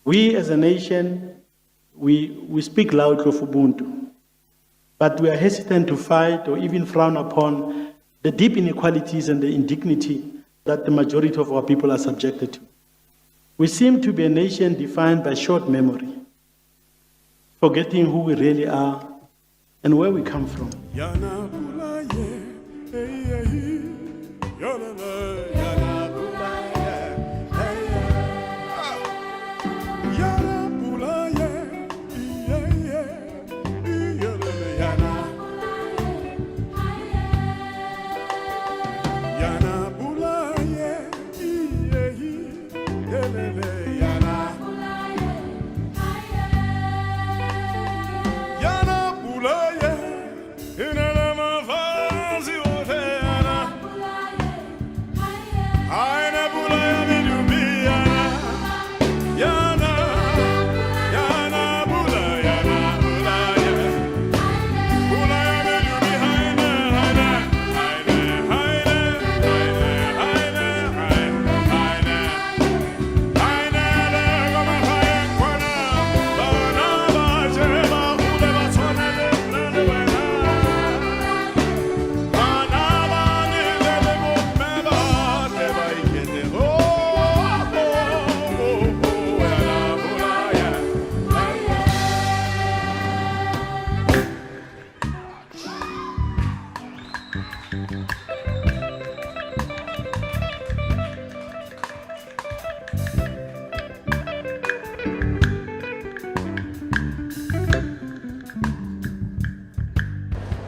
We as a nation, we speak loudly of Ubuntu, but we are hesitant to fight or even frown upon the deep inequalities and the indignity that the majority of our people are subjected to. We seem to be a nation defined by short memory, forgetting who we really are and where we come from.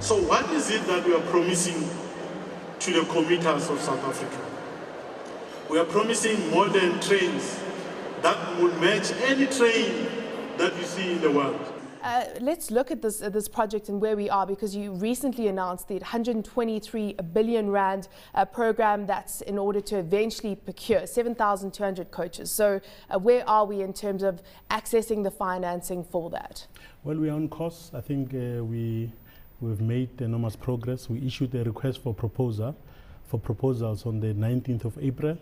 So what is it that we are promising to the commuters of South Africa? We are promising modern trains that will match any train that you see in the world. Let's look at this project and where we are, because you recently announced the 123 billion rand program that's in order to eventually procure 7,200 coaches. So where are we in terms of accessing the financing for that? Well, we are on course. I think we've made enormous progress. We issued a request for proposals on the 19th of April.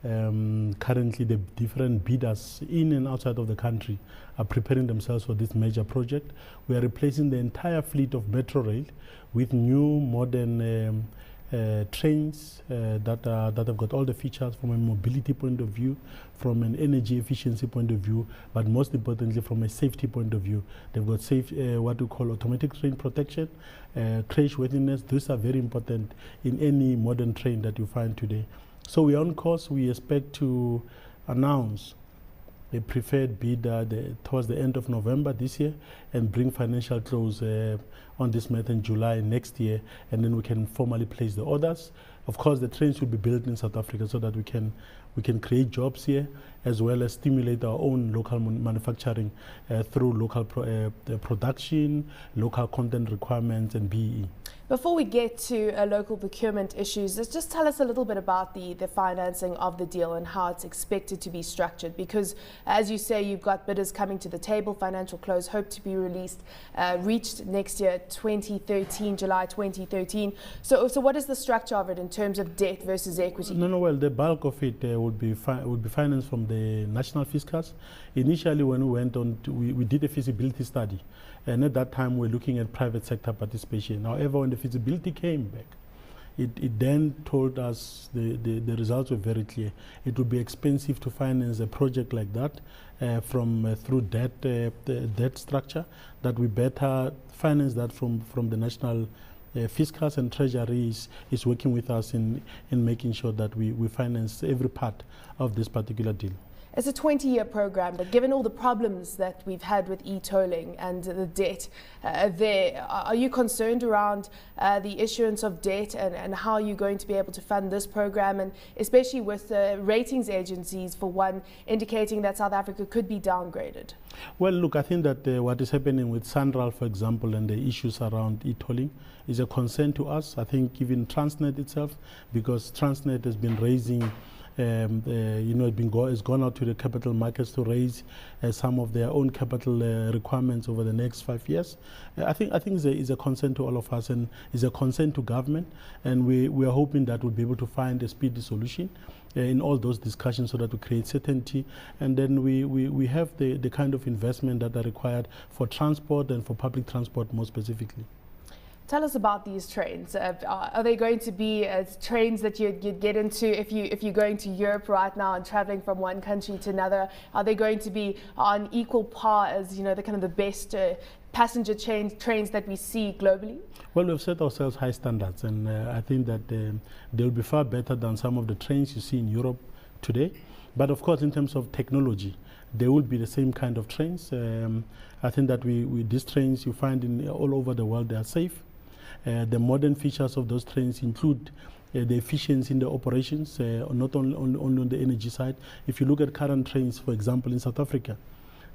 Currently, the different bidders in and outside of the country are preparing themselves for this major project. We are replacing the entire fleet of Metro Rail with new modern trains that have got all the features from a mobility point of view, from an energy efficiency point of view, but most importantly from a safety point of view. They've got safe, what we call automatic train protection, crash worthiness. These are very important in any modern train that you find today. So we are on course. We expect to announce a preferred bidder towards the end of November this year and bring financial close on this matter in July next year, and then we can formally place the orders. Of course, the trains will be built in South Africa so that we can create jobs here, as well as stimulate our own local manufacturing through local production, local content requirements, and BEE. Before we get to local procurement issues, just tell us a little bit about the financing of the deal and how it's expected to be structured. Because, as you say, you've got bidders coming to the table. Financial close hope to be reached next year, 2013, July 2013. So what is the structure of it in terms of debt versus equity? No. Well, the bulk of it would be financed from the national fiscus. Initially, when we went on, we did a feasibility study. And at that time, we're looking at private sector participation. However, when the feasibility came back, it then told us the results were very clear. It would be expensive to finance a project like that through debt structure, that we better finance that from the national fiscus, and Treasury is working with us in making sure that we finance every part of this particular deal. It's a 20-year program, but given all the problems that we've had with e-tolling and the debt are you concerned around the issuance of debt and how you're going to be able to fund this program, and especially with ratings agencies, for one, indicating that South Africa could be downgraded? Well, look, I think that what is happening with Sanral, for example, and the issues around e-tolling is a concern to us. I think even Transnet itself, because Transnet has been raising has gone out to the capital markets to raise some of their own capital requirements over the next 5 years. I think it's a concern to all of us, and it's a concern to government, and we are hoping that we'll be able to find a speedy solution in all those discussions so that we create certainty, and then we have the kind of investment that are required for transport and for public transport more specifically. Tell us about these trains. Are they going to be trains that you'd get into if you're going to Europe right now and traveling from one country to another? Are they going to be on equal par as the best passenger trains that we see globally? Well, we've set ourselves high standards, and I think that they will be far better than some of the trains you see in Europe today. But of course, in terms of technology, they will be the same kind of trains. I think that these trains you find all over the world, they are safe. The modern features of those trains include the efficiency in the operations, not only on the energy side. If you look at current trains, for example, in South Africa,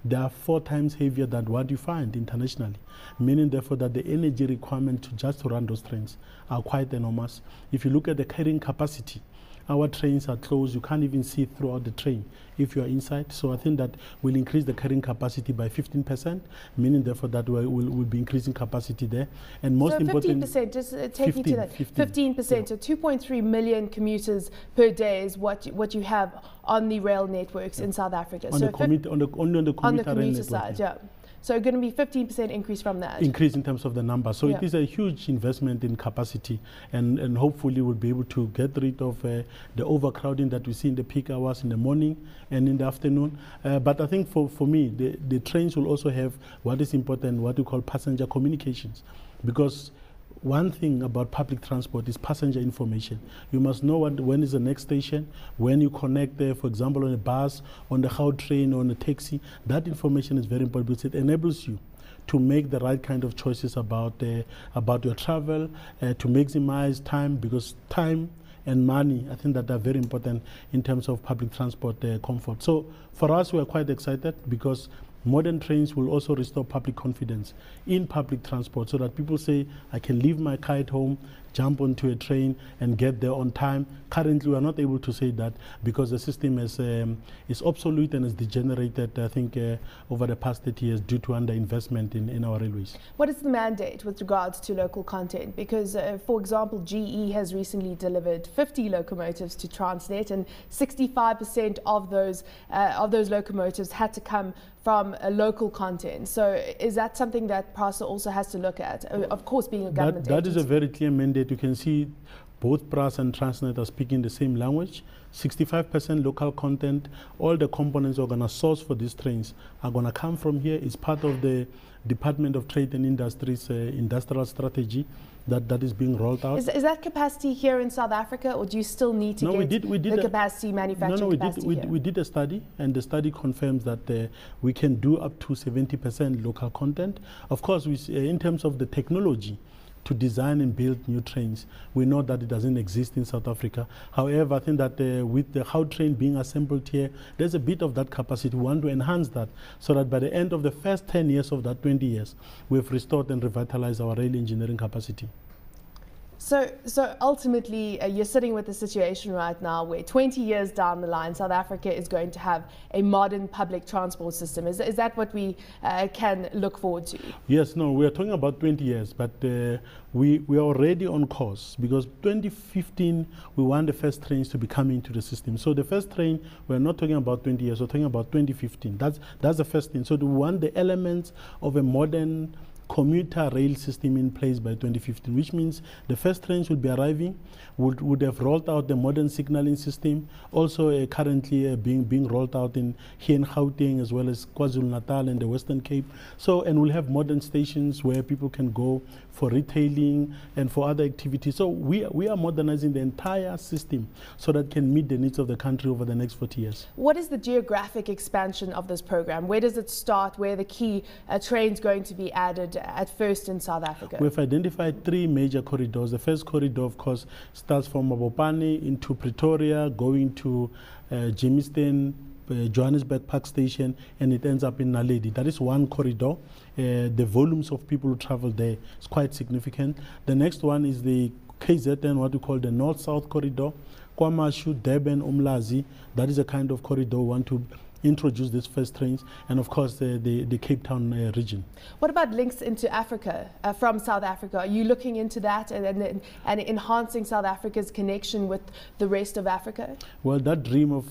they are 4 times heavier than what you find internationally, meaning therefore that the energy requirement just to run those trains are quite enormous. If you look at the carrying capacity, our trains are closed. You can't even see throughout the train if you are inside. So I think that will increase the carrying capacity by 15%, meaning therefore that we'll be increasing capacity there. And most important, 15%, just take me to that. 15%, yeah. So 2.3 million commuters per day is what you have on the rail networks in South Africa. On so the commuter side, yeah. So going to be 15% increase from that. Increase in terms of the number. So it is a huge investment in capacity, and hopefully we'll be able to get rid of the overcrowding that we see in the peak hours in the morning and in the afternoon. But I think for me, the trains will also have what is important, what we call passenger communications, because one thing about public transport is passenger information. You must know when is the next station, when you connect there, for example, on a bus, on the Gautrain train, or on a taxi. That information is very important because it enables you to make the right kind of choices about your travel, to maximize time, because time and money, I think that are very important in terms of public transport comfort. So for us, we are quite excited because modern trains will also restore public confidence in public transport, so that people say, I can leave my car at home, jump onto a train and get there on time. Currently, we are not able to say that because the system is obsolete and is degenerated, I think, over the past 30 years due to underinvestment in our railways. What is the mandate with regards to local content? Because, for example, GE has recently delivered 50 locomotives to Transnet, and 65% of those locomotives had to come from a local content. So is that something that PRASA also has to look at? Of course, being a government That is agency. a very clear mandate. You can see both PRASA and Transnet are speaking the same language. 65% local content. All the components we're going to source for these trains are going to come from here. It's part of the Department of Trade and Industry's industrial strategy that is being rolled out. Is that capacity here in South Africa, or do you still need to get the capacity, manufacturing capacity here? We did a study, and the study confirms that we can do up to 70% local content. Of course, in terms of the technology to design and build new trains, we know that it doesn't exist in South Africa. However, I think that with the Gautrain being assembled here, there's a bit of that capacity. We want to enhance that so that by the end of the first 10 years of that 20 years, we've restored and revitalized our rail engineering capacity. So ultimately, you're sitting with a situation right now where 20 years down the line, South Africa is going to have a modern public transport system. Is that what we can look forward to? Yes, no, we are talking about 20 years, but we are already on course, because 2015, we want the first trains to be coming into the system. So the first train, we're not talking about 20 years, we're talking about 2015. That's the first thing. So we want the elements of a modern commuter rail system in place by 2015, which means the first trains will be arriving, would have rolled out the modern signaling system, also currently being rolled out here in Gauteng as well as KwaZulu-Natal and the Western Cape. So, and we'll have modern stations where people can go for retailing and for other activities. So we are modernizing the entire system so that it can meet the needs of the country over the next 40 years. What is the geographic expansion of this program? Where does it start? Where are the key trains going to be added at first in South Africa? We've identified 3 major corridors. The first corridor, of course, starts from Mabopane into Pretoria, going to Germiston, Johannesburg Park Station, and it ends up in Naledi. That is one corridor. The volumes of people who travel there is quite significant. The next one is the KZN, what we call the North-South Corridor, KwaMashu, Durban, Umlazi. That is a kind of corridor we want to introduce these first trains, and of course the Cape Town region. What about links into Africa from South Africa? Are you looking into that and enhancing South Africa's connection with the rest of Africa? Well, that dream of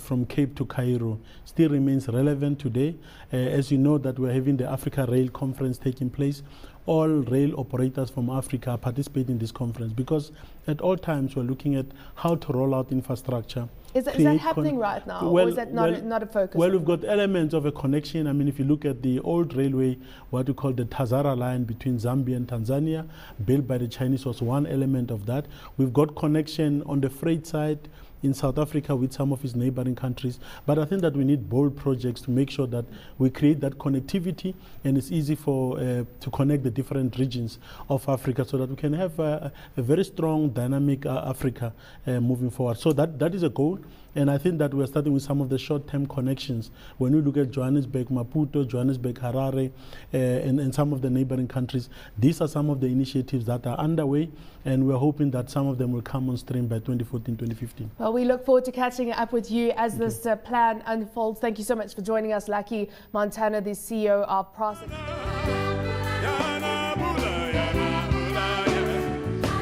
from Cape to Cairo still remains relevant today. As you know that we're having the Africa Rail Conference taking place. All rail operators from Africa participate in this conference because at all times we're looking at how to roll out infrastructure. Is that happening right now, or is that not a focus? Well, we've got elements of a connection. I mean, if you look at the old railway, what we call the Tazara line between Zambia and Tanzania, built by the Chinese, was one element of that. We've got connection on the freight side in South Africa with some of its neighboring countries. But I think that we need bold projects to make sure that we create that connectivity, and it's easy for to connect the different regions of Africa so that we can have a very strong, dynamic Africa moving forward. So that is a goal. And I think that we're starting with some of the short-term connections. When we look at Johannesburg, Maputo, Johannesburg, Harare, and some of the neighboring countries, these are some of the initiatives that are underway, and we're hoping that some of them will come on stream by 2014, 2015. Well, we look forward to catching up with you as this plan unfolds. Thank you so much for joining us, Lucky Montana, the CEO of Process.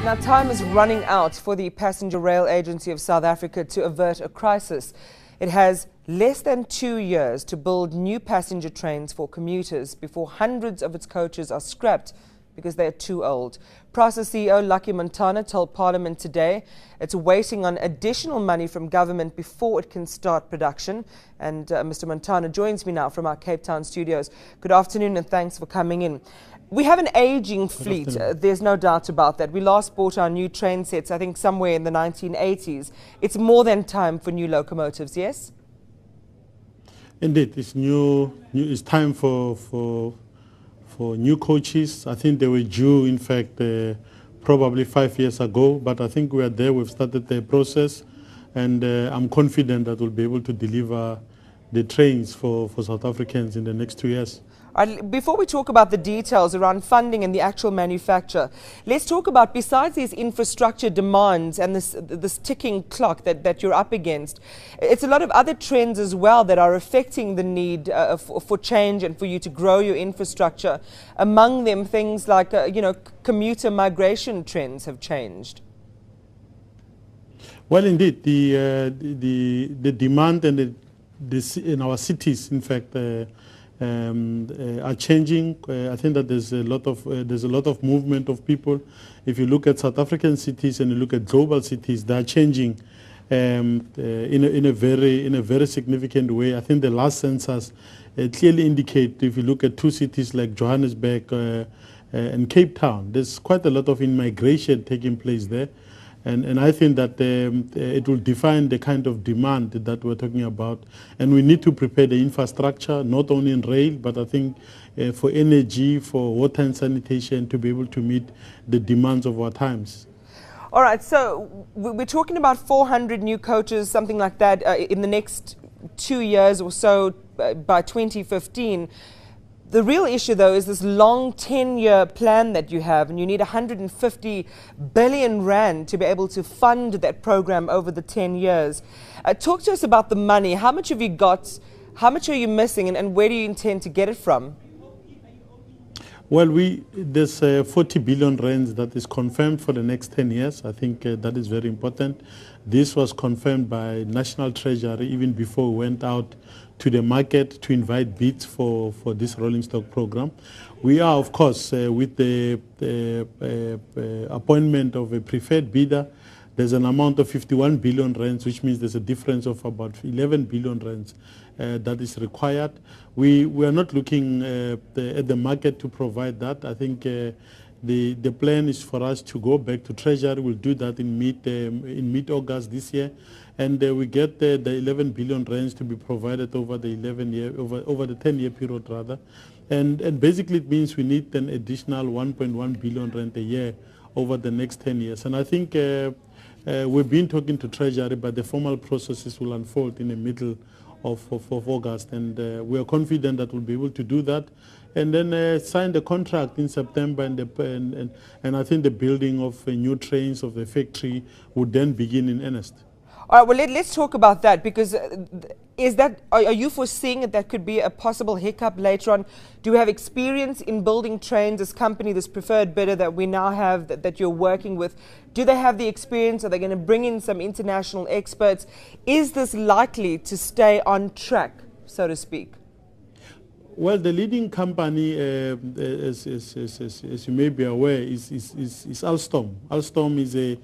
Now, time is running out for the Passenger Rail Agency of South Africa to avert a crisis. It has less than 2 years to build new passenger trains for commuters before hundreds of its coaches are scrapped because they are too old. Process CEO Lucky Montana told Parliament today it's waiting on additional money from government before it can start production. And Mr. Montana joins me now from our Cape Town studios. Good afternoon and thanks for coming in. We have an aging fleet, there's no doubt about that. We last bought our new train sets, I think, somewhere in the 1980s. It's more than time for new locomotives, yes? Indeed, it's new. It's time for new coaches. I think they were due, in fact, probably 5 years ago, but I think we are there. We've started the process, and I'm confident that we'll be able to deliver the trains for South Africans in the next 2 years. Before we talk about the details around funding and the actual manufacture, let's talk about, besides these infrastructure demands and this ticking clock that you're up against, it's a lot of other trends as well that are affecting the need for change and for you to grow your infrastructure. Among them, things like, commuter migration trends have changed. Well, indeed, the demand and in our cities, in fact, are changing. I think that there's a lot of movement of people. If you look at South African cities and you look at global cities, they are changing in a very significant way. I think the last census clearly indicate, if you look at two cities like Johannesburg and Cape Town, there's quite a lot of immigration taking place there. And I think that it will define the kind of demand that we're talking about. And we need to prepare the infrastructure, not only in rail, but I think for energy, for water and sanitation, to be able to meet the demands of our times. All right, so we're talking about 400 new coaches, something like that, in the next 2 years or so by 2015. The real issue, though, is this long 10-year plan that you have, and you need 150 billion rand to be able to fund that program over the 10 years. Talk to us about the money. How much have you got? How much are you missing, and where do you intend to get it from? Well, there's 40 billion rands that is confirmed for the next 10 years. I think that is very important. This was confirmed by National Treasury even before we went out to the market to invite bids for this rolling stock program. We are, of course, with the appointment of a preferred bidder. There's an amount of 51 billion rands, which means there's a difference of about 11 billion rands that is required. We are not looking at the market to provide that. I think the plan is for us to go back to Treasury. We'll do that in mid-August this year, and we get the 11 billion rands to be provided over the 10-year period rather, and basically it means we need an additional 1.1 billion rand a year over the next 10 years. And I think we've been talking to Treasury, but the formal processes will unfold in the middle of August, and we are confident that we'll be able to do that, and then sign the contract in September, and I think the building of new trains of the factory would then begin in earnest. All right, well, let's talk about that, because are you foreseeing that could be a possible hiccup later on? Do we have experience in building trains, this company, this preferred bidder that we now have that you're working with? Do they have the experience? Are they going to bring in some international experts? Is this likely to stay on track, so to speak? Well, the leading company, as you may be aware, is Alstom. Alstom is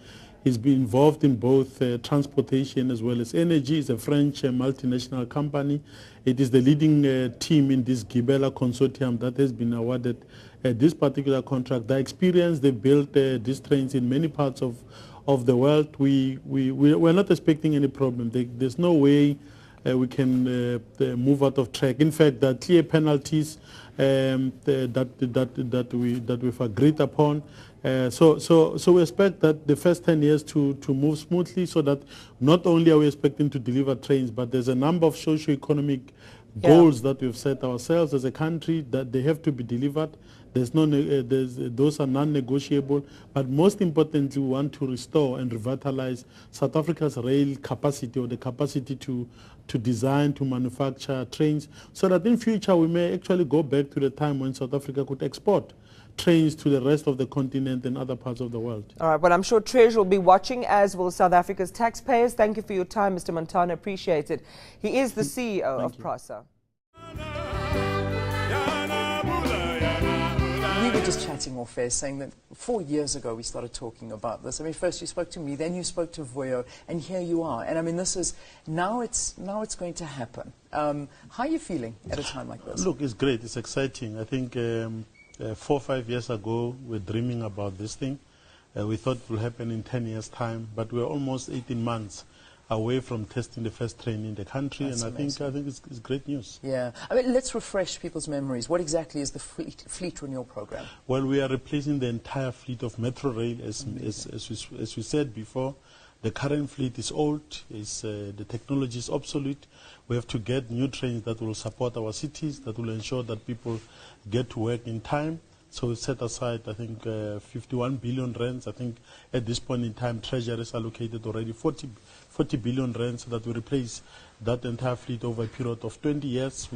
been involved in both transportation as well as energy. It's a French multinational company. It is the leading team in this Gibela consortium that has been awarded this particular contract. The experience they built these trains in many parts of the world. We're not expecting any problem. There's no way we can move out of track. In fact, there are clear penalties that we've agreed upon. So we expect that the first 10 years to move smoothly, so that not only are we expecting to deliver trains, but there's a number of socio-economic goals that we've set ourselves as a country that they have to be delivered. Those are non-negotiable, but most importantly, we want to restore and revitalize South Africa's rail capacity, or the capacity to design, to manufacture trains, so that in future we may actually go back to the time when South Africa could export trains to the rest of the continent and other parts of the world. All right, well, I'm sure Treasury will be watching, as will South Africa's taxpayers. Thank you for your time, Mr. Montana. Appreciate it. He is the CEO of PRASA. We were just chatting off air, saying that 4 years ago we started talking about this. I mean, first you spoke to me, then you spoke to Vuyo, and here you are. And I mean, now it's going to happen. How are you feeling at a time like this? Look, it's great. It's exciting. I think 4 or 5 years ago we were dreaming about this thing. We thought it will happen in 10 years' time, but we're almost 18 months away from testing the first train in the country. That's and amazing. I think it's great news. Yeah. I mean, let's refresh people's memories. What exactly is the fleet renewal program? Well, we are replacing the entire fleet of Metro Rail. As we said before, the current fleet is old, the technology is obsolete. We have to get new trains that will support our cities, that will ensure that people get to work in time. So we set aside, I think, 51 billion rands. I think at this point in time, Treasury has allocated already 40 billion rands, so that we replace that entire fleet over a period of 20 years.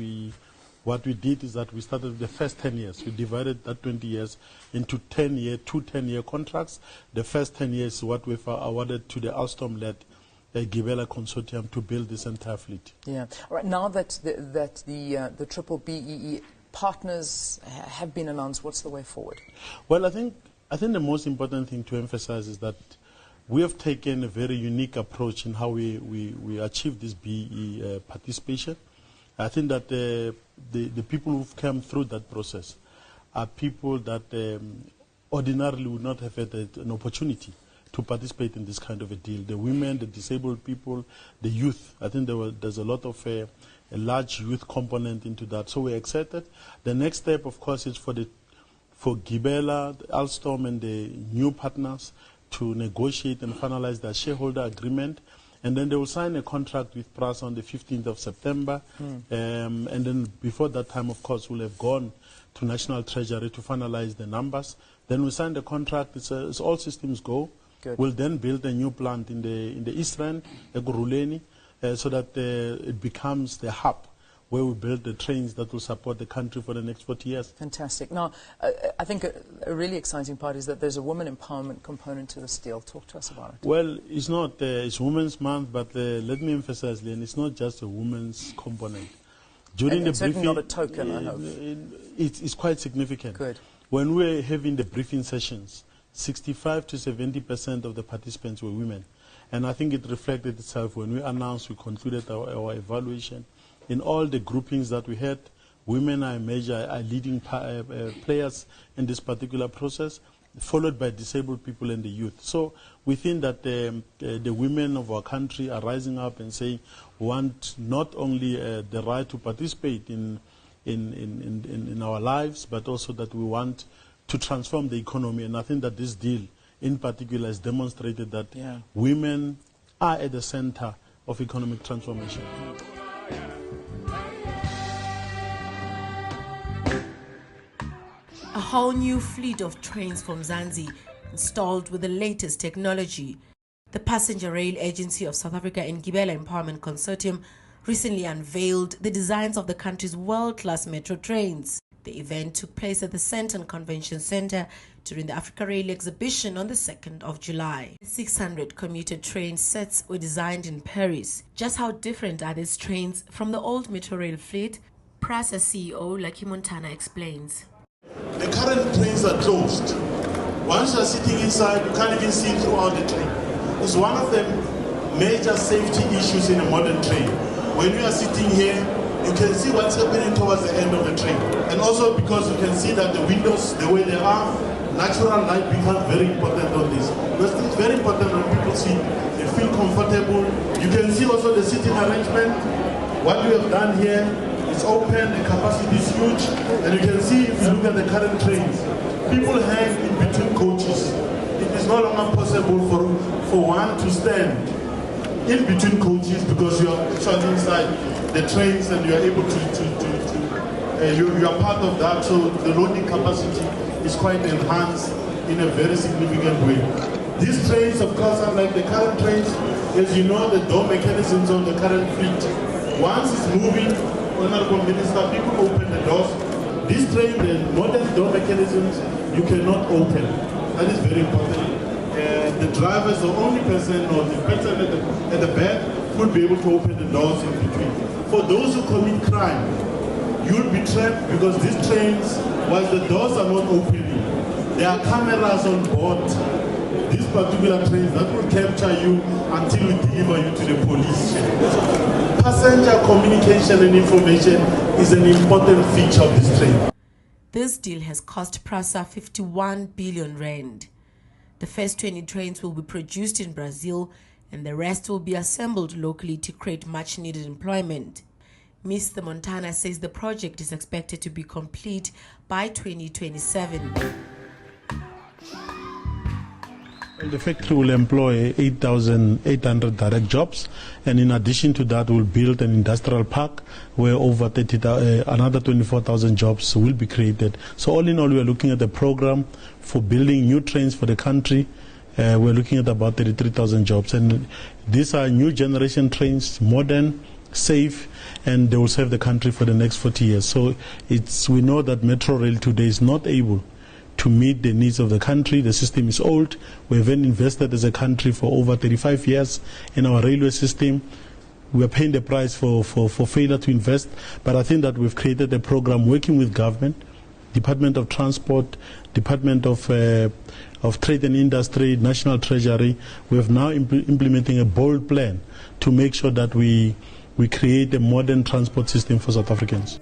What we did is that we started the first 10 years. We divided that 20 years into 10-year contracts. The first 10 years is what we've awarded to the Alstom-led Gibela consortium to build this entire fleet. Yeah. All right. Now that the triple BEE partners have been announced, what's the way forward? Well, I think the most important thing to emphasize is that we have taken a very unique approach in how we achieve this BEE participation. I think that the people who've come through that process are people that ordinarily would not have had an opportunity to participate in this kind of a deal. The women, the disabled people, the youth. I think there's a lot of a large youth component into that. So we're excited. The next step, of course, is for Gibela, Alstom, and the new partners to negotiate and finalize their shareholder agreement. And then they will sign a contract with PRASA on the 15th of September. And then before that time, of course, we'll have gone to National Treasury to finalize the numbers. Then we sign the contract. It's all systems go. Good. We'll then build a new plant in the East Rand, Ekurhuleni, so that it becomes the hub where we build the trains that will support the country for the next 40 years. Fantastic. Now, I think a really exciting part is that there's a women empowerment component to this deal. Talk to us about it. Well, it's not, it's Women's Month, but let me emphasize, Len, it's not just a women's component. During it's the briefing, not a token, I hope. It's quite significant. Good. When we were having the briefing sessions, 65 to 70% of the participants were women. And I think it reflected itself when we announced, we concluded our evaluation. In all the groupings that we had, women are leading players in this particular process, followed by disabled people and the youth. So we think that the women of our country are rising up and saying we want not only the right to participate in our lives, but also that we want to transform the economy. And I think that this deal in particular has demonstrated that women are at the center of economic transformation. A whole new fleet of trains from Mzansi, installed with the latest technology. The Passenger Rail Agency of South Africa and Gibela Empowerment Consortium recently unveiled the designs of the country's world-class metro trains. The event took place at the Sandton Convention Center during the Africa Rail exhibition on the 2nd of July. 600 commuter train sets were designed in Paris. Just how different are these trains from the old metro rail fleet? PRASA CEO Lucky Montana explains. The current trains are closed. Once you are sitting inside, you can't even see throughout the train. It's one of the major safety issues in a modern train. When you are sitting here, you can see what's happening towards the end of the train. And also because you can see that the windows, the way they are, natural light becomes very important on this. Because it's very important when people sit, they feel comfortable. You can see also the seating arrangement. What we have done here is open, the capacity is huge. And you can see if you look at the current trains, people hang in between coaches. It is no longer possible for one to stand in between coaches because you are inside the trains and you are able you are part of that, so the loading capacity is quite enhanced in a very significant way. These trains, of course, are like the current trains. As you know, the door mechanisms of the current fleet. Once it's moving, Honorable Minister, people open the doors. This train, the modern door mechanisms, you cannot open. That is very important. The driver is the only person, or the person at the back, would be able to open the doors in between. For those who commit crime, you'll be trapped because these trains, while the doors are not opening, there are cameras on board these particular trains that will capture you until we deliver you to the police. Passenger communication and information is an important feature of this train. This deal has cost PRASA 51 billion rand. The first 20 trains will be produced in Brazil and the rest will be assembled locally to create much-needed employment. Mr. Montana says the project is expected to be complete by 2027. The factory will employ 8,800 direct jobs, and in addition to that, we'll build an industrial park where over another 24,000 jobs will be created. So all in all, we are looking at a program for building new trains for the country. We're looking at about 33,000 jobs, and these are new generation trains, modern, safe, and they will serve the country for the next 40 years. So we know that Metro Rail today is not able to meet the needs of the country. The system is old. We haven't invested as a country for over 35 years in our railway system. We are paying the price for failure to invest, but I think that we've created a program working with government, Department of Transport, Department of Trade and Industry, National Treasury. We are now implementing a bold plan to make sure that we create a modern transport system for South Africans.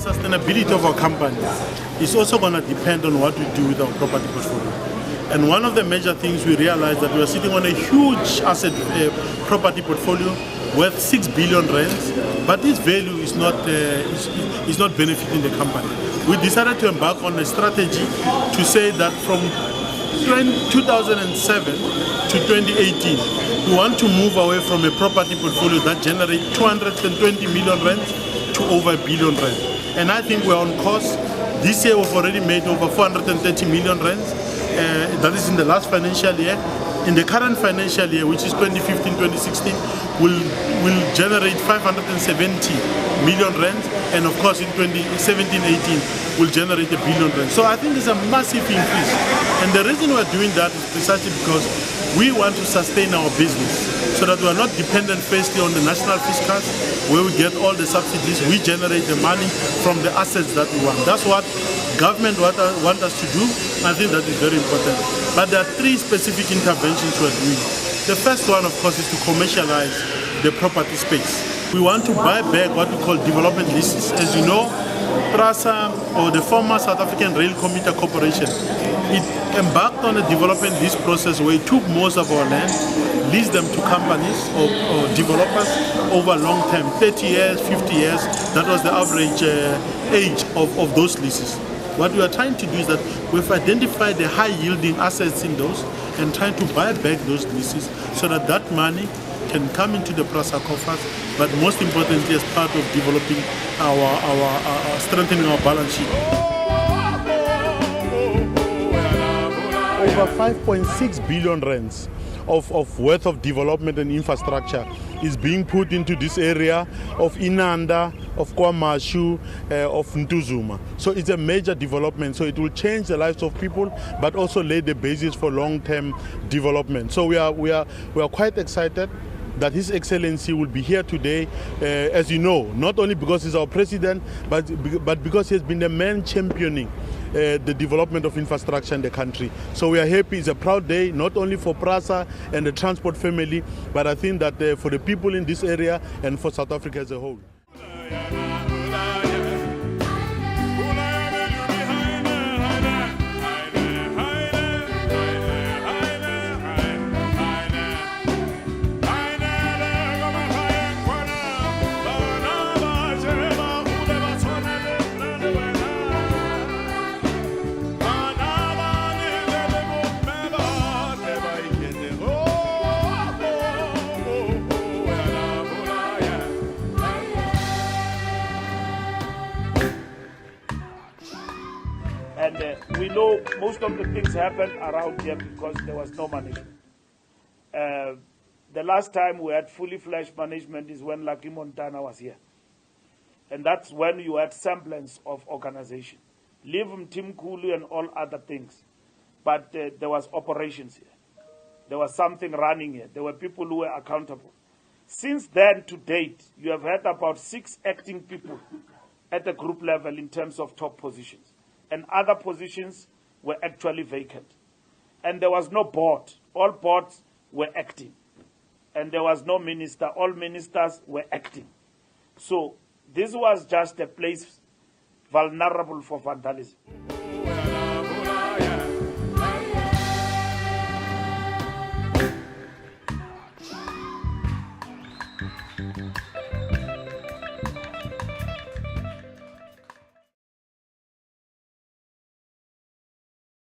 Sustainability of our company is also going to depend on what we do with our property portfolio. And one of the major things we realized that we are sitting on a huge asset property portfolio worth 6 billion rands, but this value is not benefiting the company. We decided to embark on a strategy to say that from 2007 to 2018, we want to move away from a property portfolio that generates 220 million rands to over 1 billion rands. And I think we're on course. This year we've already made over 430 million rands. That is in the last financial year. In the current financial year, which is 2015-2016, will generate 570 million rands. And of course in 2017-18 will generate 1 billion rands. So I think it's a massive increase. And the reason we're doing that is precisely because We want to sustain our business so that we are not dependent firstly on the national fiscals, where we get all the subsidies. We generate the money from the assets that we want. That's what government want us to do. I think that is very important. But there are three specific interventions we're doing. The first one, of course, is to commercialize the property space. We want to buy back what we call development leases. As you know, PRASA, or the former South African Rail Commuter Corporation, it embarked on a development lease process where it took most of our land, leased them to companies or developers over long term, 30 years, 50 years. That was the average age of those leases. What we are trying to do is that we've identified the high-yielding assets in those and trying to buy back those leases so that that money can come into the PRASA coffers, but most importantly as part of developing our strengthening our balance sheet. Over 5.6 billion rands of worth of development and infrastructure is being put into this area of Inanda, of KwaMashu, of Ntuzuma. So it's a major development. So it will change the lives of people, but also lay the basis for long-term development. So we are quite excited that His Excellency will be here today, as you know, not only because he's our president, but because he has been the man championing the development of infrastructure in the country. So we are happy. It's a proud day, not only for PRASA and the transport family, but I think that for the people in this area and for South Africa as a whole. And we know most of the things happened around here because there was no management. The last time we had fully fledged management is when Lucky Montana was here. And that's when you had semblance of organization. Leave Tim Kulu and all other things. But there was operations here. There was something running here. There were people who were accountable. Since then to date, you have had about 6 acting people at the group level in terms of top positions. And other positions were actually vacant. And there was no board. All boards were acting. And there was no minister. All ministers were acting. So this was just a place vulnerable for vandalism.